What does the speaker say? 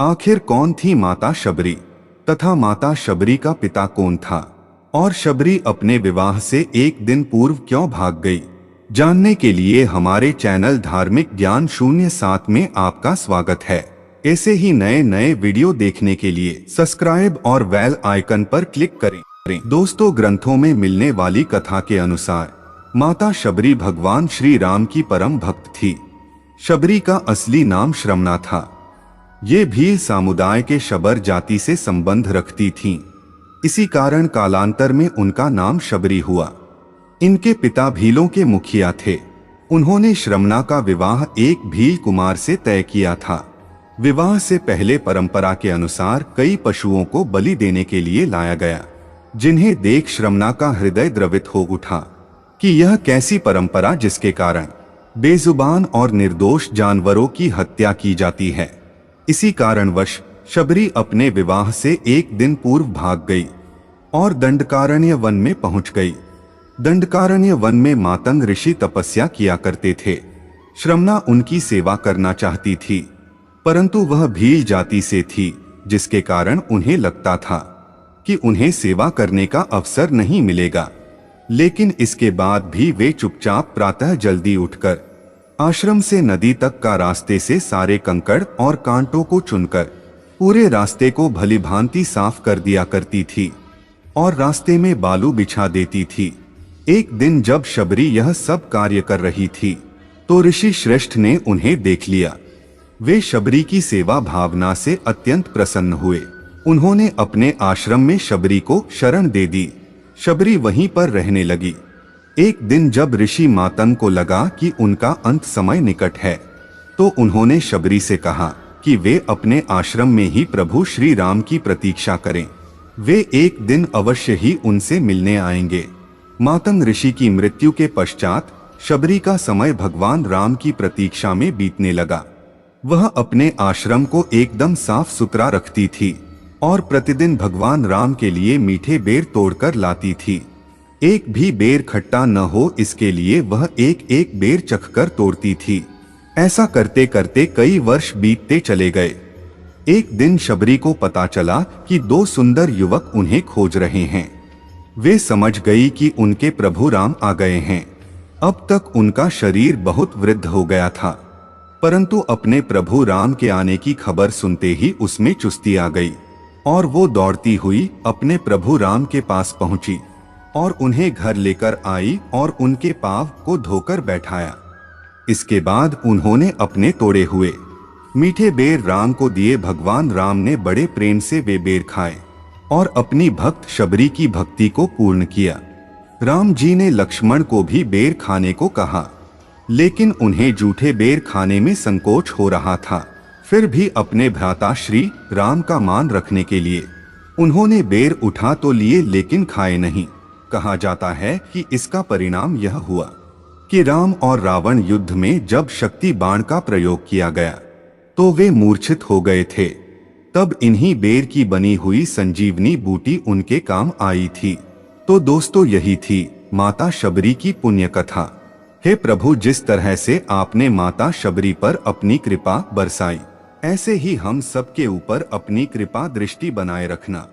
आखिर कौन थी माता शबरी तथा माता शबरी का पिता कौन था और शबरी अपने विवाह से एक दिन पूर्व क्यों भाग गई, जानने के लिए हमारे चैनल धार्मिक ज्ञान 07 में आपका स्वागत है। ऐसे ही नए नए वीडियो देखने के लिए सब्सक्राइब और बेल आइकन पर क्लिक करें। दोस्तों, ग्रंथों में मिलने वाली कथा के अनुसार माता शबरी भगवान श्री राम की परम भक्त थी। शबरी का असली नाम श्रमणा था। ये भील समुदाय के शबर जाति से संबंध रखती थीं। इसी कारण कालांतर में उनका नाम शबरी हुआ। इनके पिता भीलों के मुखिया थे। उन्होंने श्रमणा का विवाह एक भील कुमार से तय किया था। विवाह से पहले परंपरा के अनुसार कई पशुओं को बलि देने के लिए लाया गया, जिन्हें देख श्रमणा का हृदय द्रवित हो उठा कि यह कैसी परंपरा जिसके कारण बेजुबान और निर्दोष जानवरों की हत्या की जाती है। इसी कारणवश शबरी अपने विवाह से एक दिन पूर्व भाग गई और दंडकारण्य वन में पहुंच गई। दंडकारण्य वन में मातंग ऋषि तपस्या किया करते थे। श्रमणा उनकी सेवा करना चाहती थी, परंतु वह भील जाति से थी, जिसके कारण उन्हें लगता था कि उन्हें सेवा करने का अवसर नहीं मिलेगा। लेकिन इसके बाद भी वे चुपचाप प्रातः जल्दी उठकर आश्रम से नदी तक का रास्ते से सारे कंकड़ और कांटों को चुनकर पूरे रास्ते को भलीभांति साफ कर दिया करती थी और रास्ते में बालू बिछा देती थी। एक दिन जब शबरी यह सब कार्य कर रही थी तो ऋषि श्रेष्ठ ने उन्हें देख लिया। वे शबरी की सेवा भावना से अत्यंत प्रसन्न हुए। उन्होंने अपने आश्रम में शबरी को शरण दे दी। शबरी वहीं पर रहने लगी। एक दिन जब ऋषि मातंग को लगा कि उनका अंत समय निकट है, तो उन्होंने शबरी से कहा कि वे अपने आश्रम में ही प्रभु श्री राम की प्रतीक्षा करें। वे एक दिन अवश्य ही उनसे मिलने आएंगे। मातंग ऋषि की मृत्यु के पश्चात शबरी का समय भगवान राम की प्रतीक्षा में बीतने लगा। वह अपने आश्रम को एकदम साफ सुथरा रखती थी और प्रतिदिन भगवान राम के लिए मीठे बेर तोड़कर लाती थी। एक भी बेर खट्टा न हो इसके लिए वह एक एक बेर चखकर तोड़ती थी। ऐसा करते करते कई वर्ष बीतते चले गए। एक दिन शबरी को पता चला कि दो सुंदर युवक उन्हें खोज रहे हैं। वे समझ गई कि उनके प्रभु राम आ गए हैं। अब तक उनका शरीर बहुत वृद्ध हो गया था, परंतु अपने प्रभु राम के आने की खबर सुनते ही उसमें चुस्ती आ गई और वो दौड़ती हुई अपने प्रभु राम के पास पहुंची और उन्हें घर लेकर आई और उनके पाँव को धोकर बैठाया। इसके बाद उन्होंने अपने तोड़े हुए मीठे बेर राम को दिए। भगवान राम ने बड़े प्रेम से वे बेर खाए और अपनी भक्त शबरी की भक्ति को पूर्ण किया। राम जी ने लक्ष्मण को भी बेर खाने को कहा, लेकिन उन्हें जूठे बेर खाने में संकोच हो रहा था। फिर भी अपने भ्राता श्री राम का मान रखने के लिए उन्होंने बेर उठा तो लिए, लेकिन खाए नहीं। कहा जाता है कि इसका परिणाम यह हुआ कि राम और रावण युद्ध में जब शक्ति बाण का प्रयोग किया गया तो वे मूर्छित हो गए थे। तब इन्हीं बेर की बनी हुई संजीवनी बूटी उनके काम आई थी। तो दोस्तों, यही थी माता शबरी की पुण्य कथा। हे प्रभु, जिस तरह से आपने माता शबरी पर अपनी कृपा बरसाई, ऐसे ही हम सबके ऊपर अपनी कृपा दृष्टि बनाए रखना।